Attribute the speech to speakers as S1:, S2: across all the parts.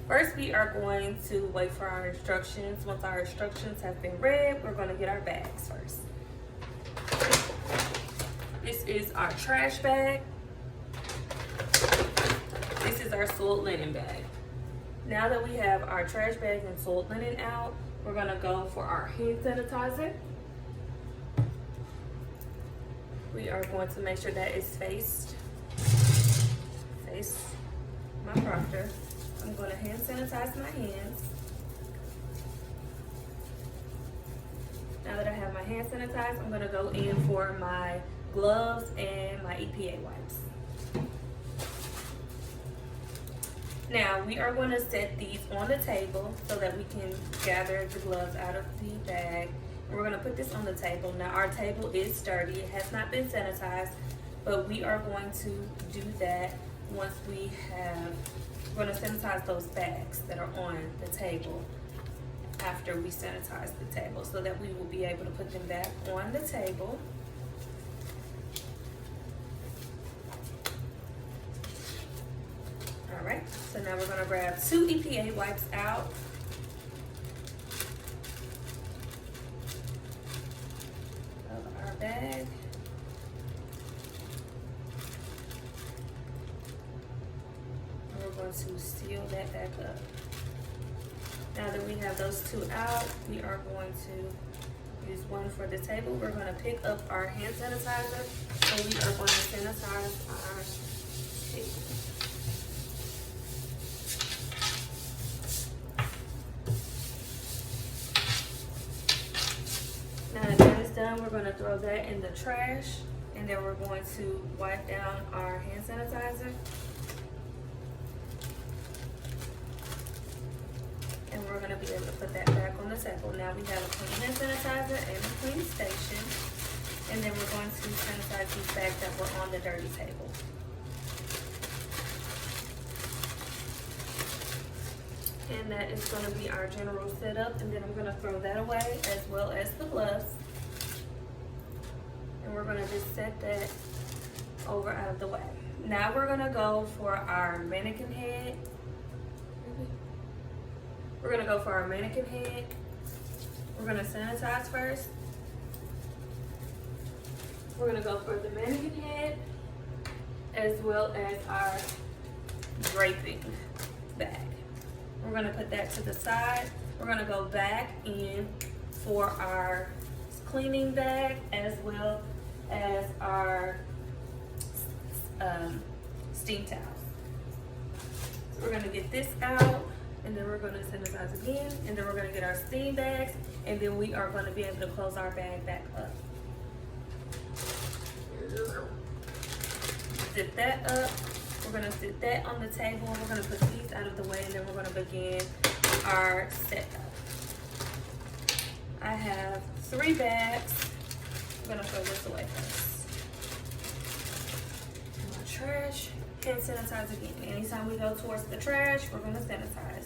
S1: First, we are going to wait for our instructions. Once our instructions have been read, we're going to get our bags first. This is our trash bag. This is our soiled linen bag. Now that we have our trash bag and soiled linen out, we're going to go for our hand sanitizer. We are going to make sure that it's face my proctor. I'm going to hand sanitize my hands. Now that I have my hand sanitized, I'm going to go in for my gloves and my EPA wipes. Now we are going to set these on the table so that we can gather the gloves out of the bag. We're going to put this on the table. Now our table is sturdy. It has not been sanitized, but we are going to do that once we're going to sanitize those bags that are on the table after we sanitize the table, so that we will be able to put them back on the table. All right, so now we're going to grab 2 EPA wipes out. Of our bag. And we're going to seal that back up. Now that we have those 2 out, we are going to use one for the table. We're going to pick up our hand sanitizer, so we are going to sanitize our table. Now that that is done, we're going to throw that in the trash, and then we're going to wipe down our hand sanitizer. And we're going to be able to put that back on the table. Now we have a clean hand sanitizer and a clean station. And then we're going to sanitize these bags that were on the dirty table. And that is going to be our general setup. And then I'm going to throw that away, as well as the gloves. And we're going to just set that over out of the way. Now we're going to go for our mannequin head. We're going to go for our mannequin head. We're going to sanitize first. We're going to go for the mannequin head, as well as our draping bag. We're going to put that to the side. We're going to go back in for our cleaning bag, as well as our steam towels. So we're going to get this out, and then we're going to sanitize again, and then we're going to get our steam bags, and then we are going to be able to close our bag back up. Zip that up. We're going to sit that on the table. We're going to put these out of the way, and then we're going to begin our setup. I have 3 bags. I'm going to throw this away first. My trash. Hand sanitize again. Anytime we go towards the trash, we're going to sanitize.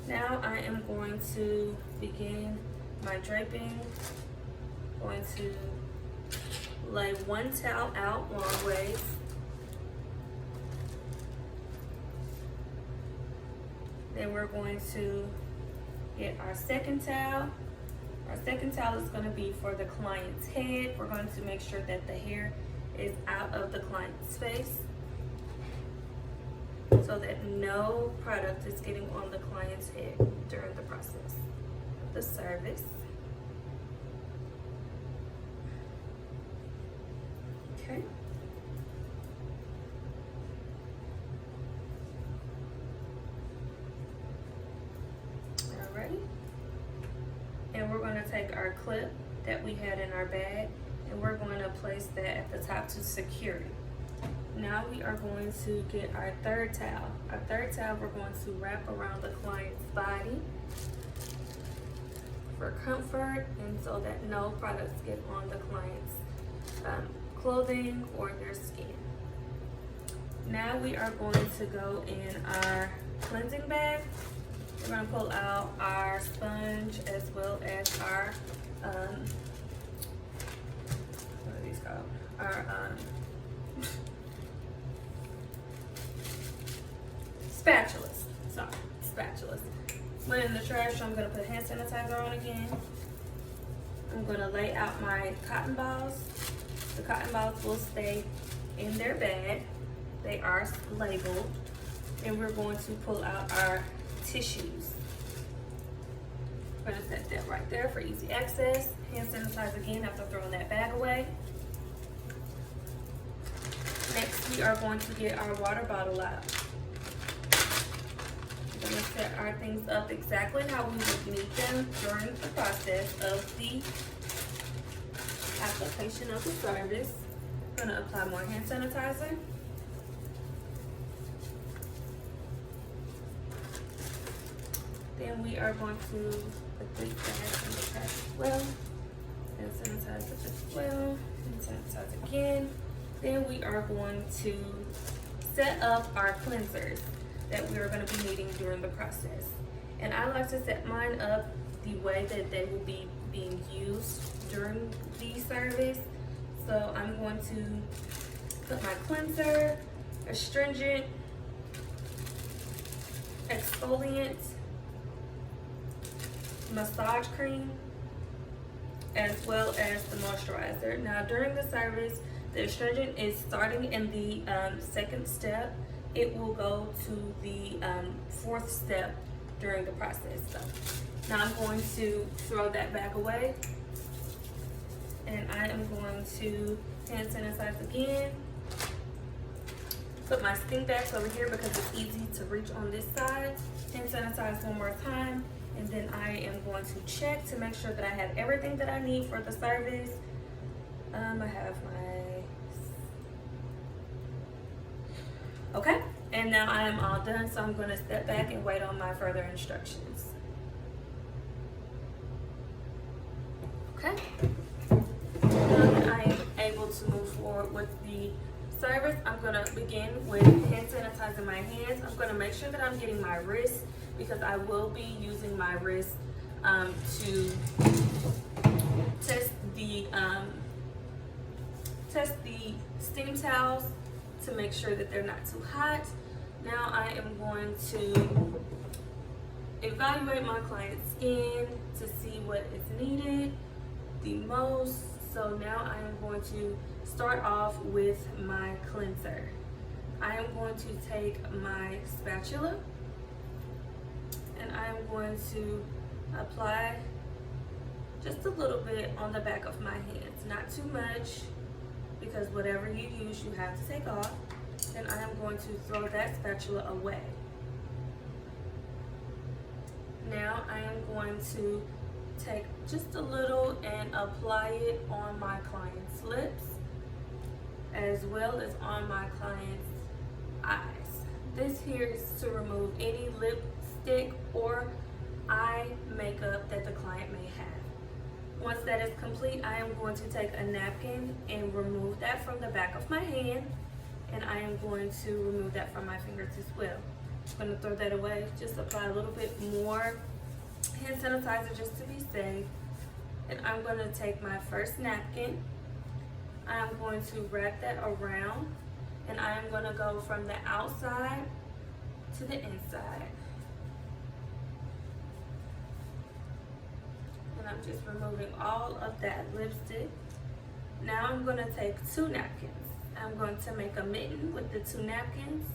S1: Now I am going to begin my draping. I'm going to lay 1 towel out long ways. Then we're going to get our second towel. Our second towel is going to be for the client's head. We're going to make sure that the hair is out of the client's face, so that no product is getting on the client's head during the process of the service. Okay. Alrighty. And we're going to take our clip that we had in our bag, and we're going to place that at the top to secure it. Now we are going to get our third towel. Our third towel we're going to wrap around the client's body for comfort, and so that no products get on the client's clothing or their skin. Now we are going to go in our cleansing bag. We're going to pull out our sponge, as well as our what are these called? Our spatulas. Sorry, spatulas. Went in the trash, so I'm gonna put hand sanitizer on again. I'm gonna lay out my cotton balls. The cotton balls will stay in their bag. They are labeled. And we're going to pull out our tissues. We're gonna set that right there for easy access. Hand sanitize again after throwing that bag away. Next, we are going to get our water bottle out. We're gonna set our things up exactly how we would need them during the process of the application of the service. I'm gonna apply more hand sanitizer. Then we are going to put these bags in the trash as well. And sanitize as well. And sanitize again. Then we are going to set up our cleansers that we are going to be needing during the process. And I like to set mine up the way that they will be being used during the service. So I'm going to put my cleanser, astringent, exfoliant, massage cream, as well as the moisturizer. Now during the service, the astringent is starting in the second step. It will go to the fourth step during the process. So now I'm going to throw that back away, and I am going to hand sanitize again. Put my stink bags over here because it's easy to reach on this side. Hand sanitize one more time. And then I am going to check to make sure that I have everything that I need for the service. I have my... Okay, and now I am all done, so I'm going to step back and wait on my further instructions. Okay, now that I am able to move forward with the service, I'm going to begin with hand sanitizing my hands. I'm going to make sure that I'm getting my wrist, because I will be using my wrist to test the steam towels to make sure that they're not too hot. Now I am going to evaluate my client's skin to see what is needed the most. So now I am going to start off with my cleanser. I am going to take my spatula and I'm going to apply just a little bit on the back of my hands, not too much, because whatever you use you have to take off. Then I am going to throw that spatula away. Now I am going to take just a little and apply it on my client's lips as well as on my client's eyes. This here is to remove any lipstick or eye makeup that the client may have. Once that is complete, I am going to take a napkin and remove that from the back of my hand, and I am going to remove that from my fingers as well. I'm going to throw that away, just apply a little bit more hand sanitizer just to be safe. And I'm going to take my first napkin, I'm going to wrap that around, and I am going to go from the outside to the inside. And I'm just removing all of that lipstick. Now I'm going to take 2 napkins. I'm going to make a mitten with the 2 napkins.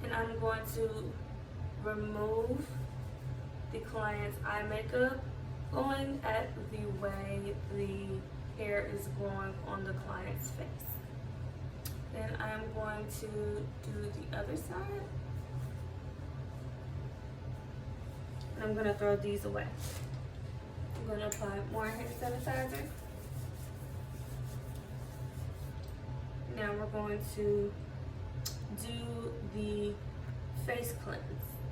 S1: And I'm going to remove the client's eye makeup, going at the way the hair is going on the client's face. Then I'm going to do the other side. And I'm going to throw these away. I'm going to apply more hand sanitizer. Now we're going to do the face cleanse.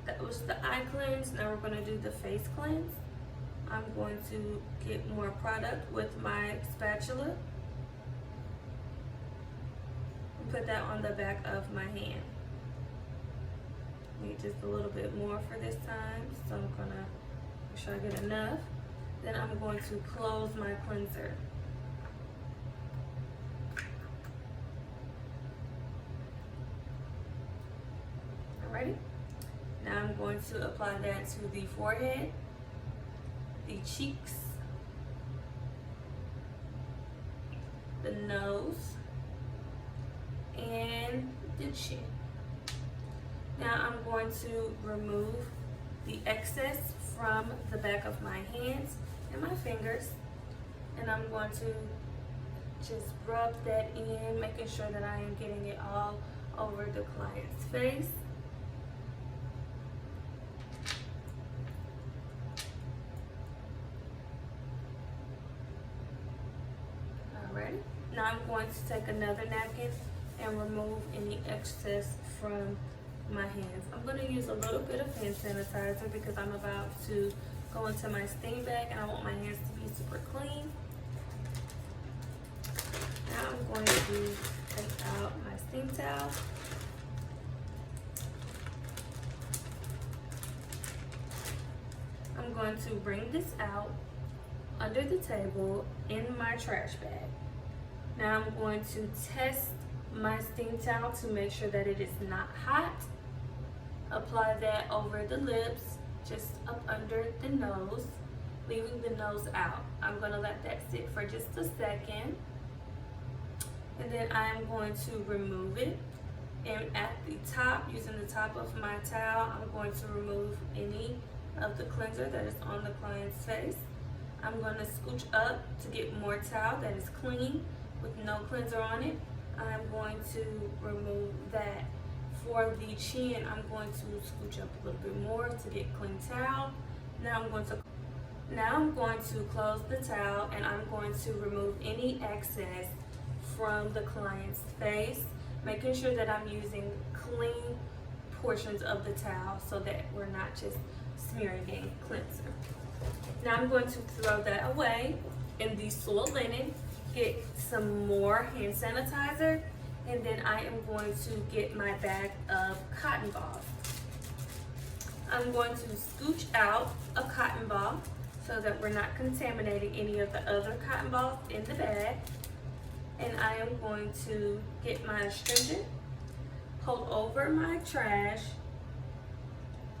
S1: That was the eye cleanse. Now we're going to do the face cleanse. I'm going to get more product with my spatula. Put that on the back of my hand. Need just a little bit more for this time, so I'm gonna make sure I get enough. Then I'm going to close my cleanser. going to apply that to the forehead, the cheeks, the nose, and the chin. Now I'm going to remove the excess from the back of my hands and my fingers, and I'm going to just rub that in, making sure that I am getting it all over the client's face. Alrighty, now I'm going to take another napkin and remove any excess from my hands. I'm going to use a little bit of hand sanitizer because I'm about to go into my steam bag and I want my hands to be super clean. Now I'm going to take out my steam towel. I'm going to bring this out under the table in my trash bag. Now I'm going to test my steam towel to make sure that it is not hot. Apply that over the lips, just up under the nose, leaving the nose out. I'm going to let that sit for just a second. And then I am going to remove it. And at the top, using the top of my towel, I'm going to remove any of the cleanser that is on the client's face. I'm going to scooch up to get more towel that is clean with no cleanser on it. I'm going to remove that. For the chin, I'm going to scooch up a little bit more to get clean towel. Now I'm going to close the towel, and I'm going to remove any excess from the client's face, making sure that I'm using clean portions of the towel so that we're not just smearing in cleanser. Now I'm going to throw that away in the soil linen, get some more hand sanitizer, and then I am going to get my bag of cotton balls. I'm going to scooch out a cotton ball so that we're not contaminating any of the other cotton balls in the bag. And I am going to get my astringent, hold over my trash,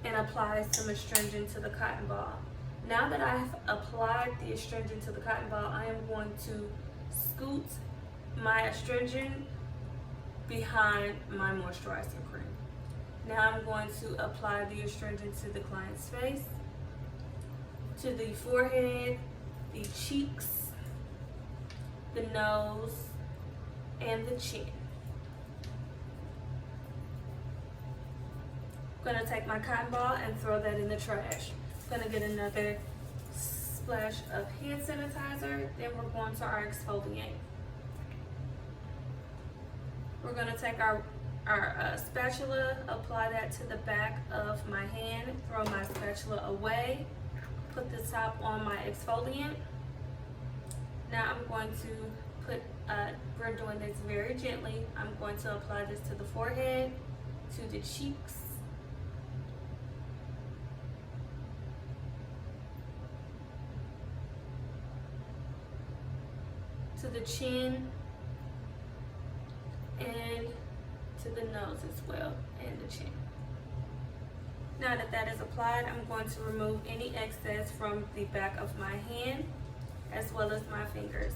S1: and apply some astringent to the cotton ball. Now that I've applied the astringent to the cotton ball, I am going to scoot my astringent behind my moisturizing cream. Now I'm going to apply the astringent to the client's face, to the forehead, the cheeks, the nose, and the chin. I'm going to take my cotton ball and throw that in the trash. I'm going to get another splash of hand sanitizer, then we're going to our exfoliant. We're going to take our spatula, apply that to the back of my hand, throw my spatula away, put the top on my exfoliant. Now I'm going to put, we're doing this very gently. I'm going to apply this to the forehead, to the cheeks, to the chin, and to the nose as well, and the chin. Now that that is applied, I'm going to remove any excess from the back of my hand as well as my fingers.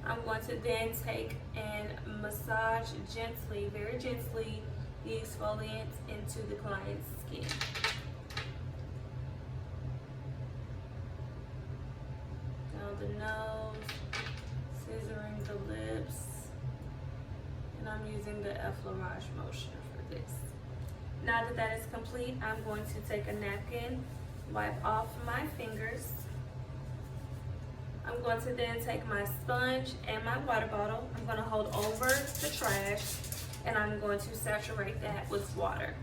S1: I'm going to then take and massage gently, very gently, the exfoliant into the client's skin. Down the nose, scissoring the lips, and I'm using the effleurage motion for this. Now that that is complete, I'm going to take a napkin, wipe off my fingers. I'm going to then take my sponge and my water bottle. I'm going to hold over the trash, and I'm going to saturate that with water.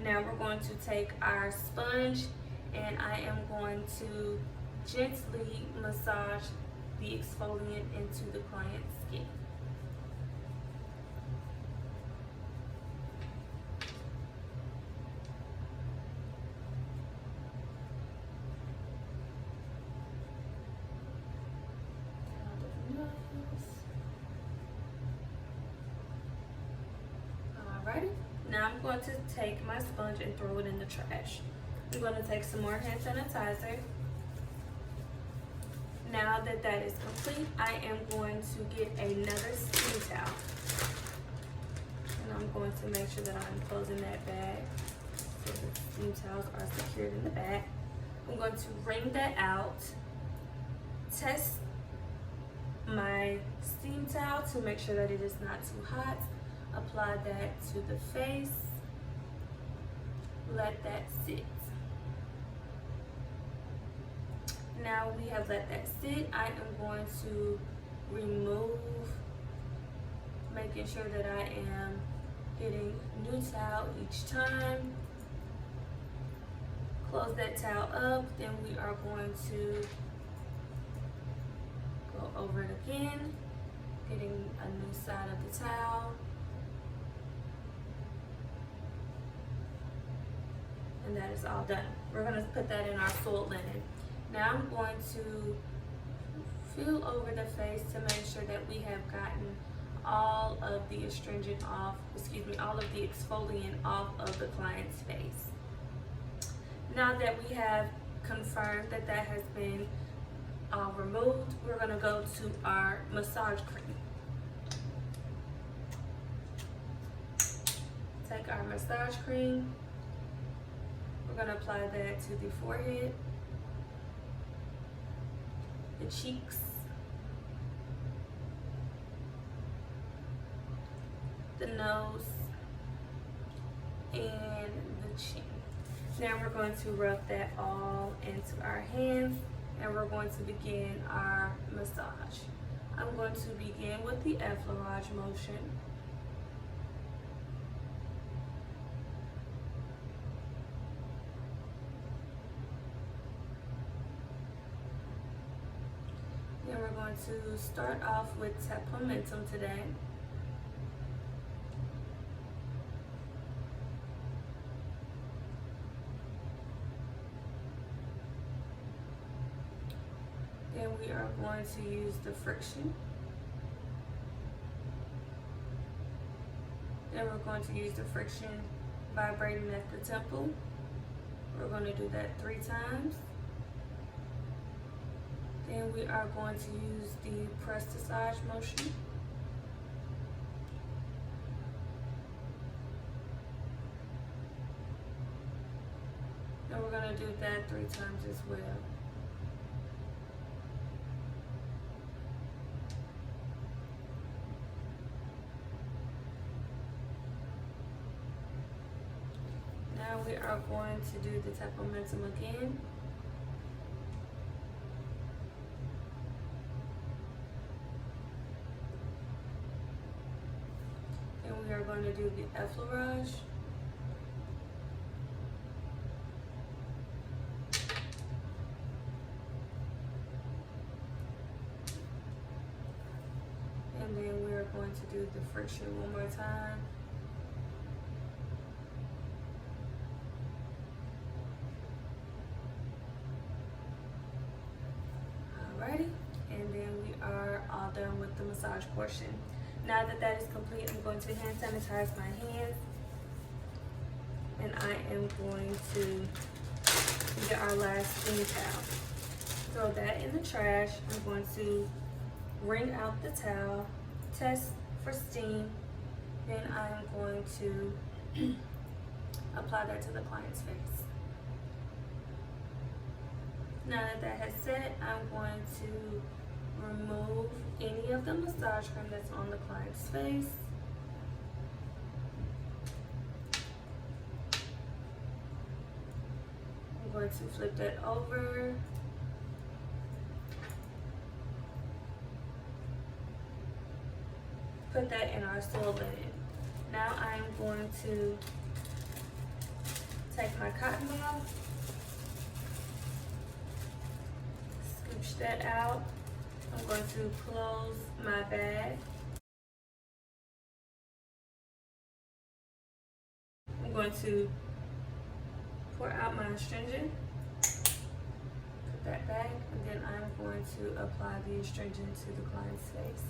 S1: Now we're going to take our sponge, and I am going to gently massage the exfoliant into the client's skin. Alrighty, now I'm going to take my sponge and throw it in the trash. I'm going to take some more hand sanitizer. Now that that is complete, I am going to get another steam towel. And I'm going to make sure that I'm closing that bag so the steam towels are secured in the back. I'm going to wring that out, test my steam towel to make sure that it is not too hot, apply that to the face, let that sit. Now we have let that sit, I am going to remove, making sure that I am getting new towel each time. Close that towel up, then we are going to go over it again, getting a new side of the towel. And that is all done. We're gonna put that in our soiled linen. Now I'm going to feel over the face to make sure that we have gotten all of the astringent off, all of the exfoliant off of the client's face. Now that we have confirmed that that has been removed, we're gonna go to our massage cream. Take our massage cream, we're gonna apply that to the forehead, the cheeks, the nose, and the chin. Now we're going to rub that all into our hands and we're going to begin our massage. I'm going to begin with the effleurage motion. Then we're going to start off with tap momentum today. Then we are going to use the friction. Then we're going to use the friction vibrating at the temple. We're going to do that 3 times. Then we are going to use the press massage motion. And we're going to do that 3 times as well. Now we are going to do the tap momentum again. And we are going to do the effleurage. And then we are going to do the friction one more time. Alrighty, and then we are all done with the massage portion. Now that that is complete, I'm going to hand sanitize my hands, and I am going to get our last steam towel. Throw that in the trash. I'm going to wring out the towel, test for steam, then I am going to apply that to the client's face. Now that that has set, I'm going to remove any of the massage cream that's on the client's face. I'm going to flip that over. Put that in our soiled linen. Now I am going to take my cotton ball, scooch that out. I'm going to close my bag. I'm going to pour out my astringent, put that back, and then I'm going to apply the astringent to the client's face.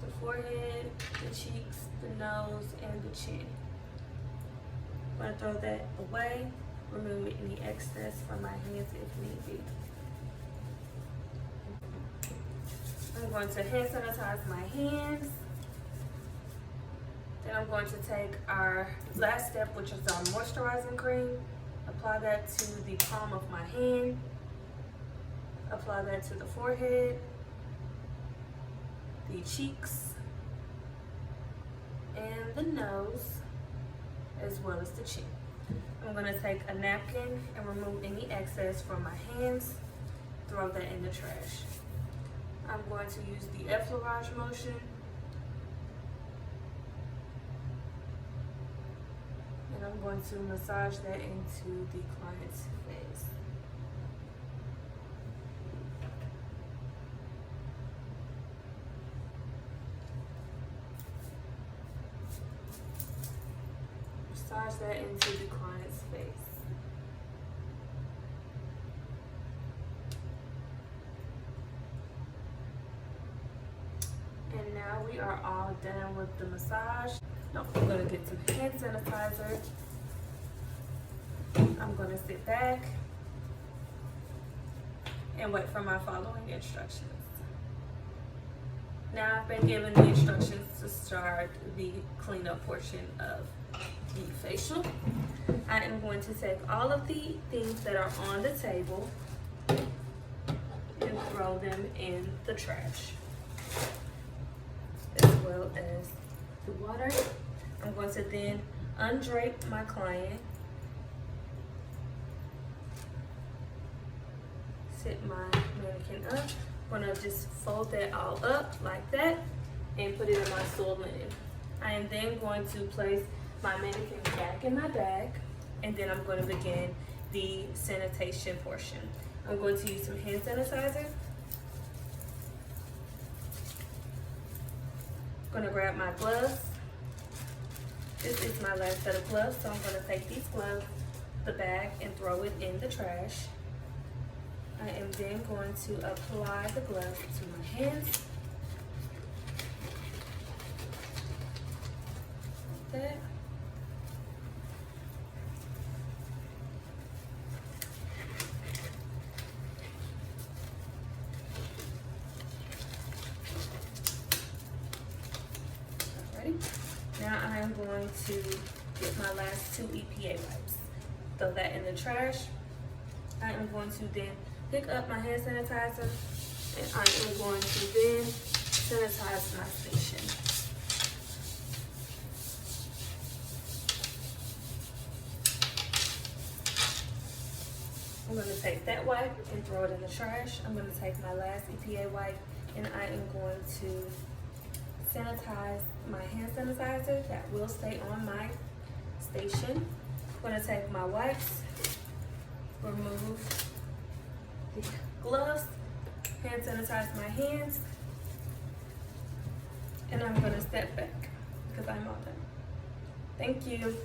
S1: The forehead, the cheeks, the nose, and the chin. I'm going to throw that away. remove any excess from my hands if need be. I'm going to hand sanitize my hands. Then I'm going to take our last step, which is our moisturizing cream. Apply that to the palm of my hand. Apply that to the forehead, the cheeks, and the nose, as well as the chin. I'm going to take a napkin and remove any excess from my hands. Throw that in the trash. I'm going to use the effleurage motion. And I'm going to massage that into the client's face. Massage that into the client's face. And now we are all done with the massage. Now I'm going to get some hand sanitizer. I'm going to sit back and wait for my following instructions. Now I've been given the instructions to start the cleanup portion of the facial. I am going to take all of the things that are on the table and throw them in the trash, as well as the water. I'm going to then undrape my client, sit my mannequin up. I'm going to just fold that all up like that and put it in my soil linen. I am then going to place my mannequin back in my bag, and then I'm going to begin the sanitation portion. I'm going to use some hand sanitizer. I'm going to grab my gloves. This is my last set of gloves, so I'm going to take these gloves, the bag, and throw it in the trash. I am then going to apply the gloves to my hands. Like that. Now I am going to get my last 2 EPA wipes. Throw that in the trash. I am going to then pick up my hand sanitizer, and I am going to then sanitize my station. I'm going to take that wipe and throw it in the trash. I'm going to take my last EPA wipe, and I am going to sanitize my hand sanitizer that will stay on my station. I'm going to take my wipes, remove the gloves, hand sanitize my hands, and I'm going to step back because I'm all done. Thank you.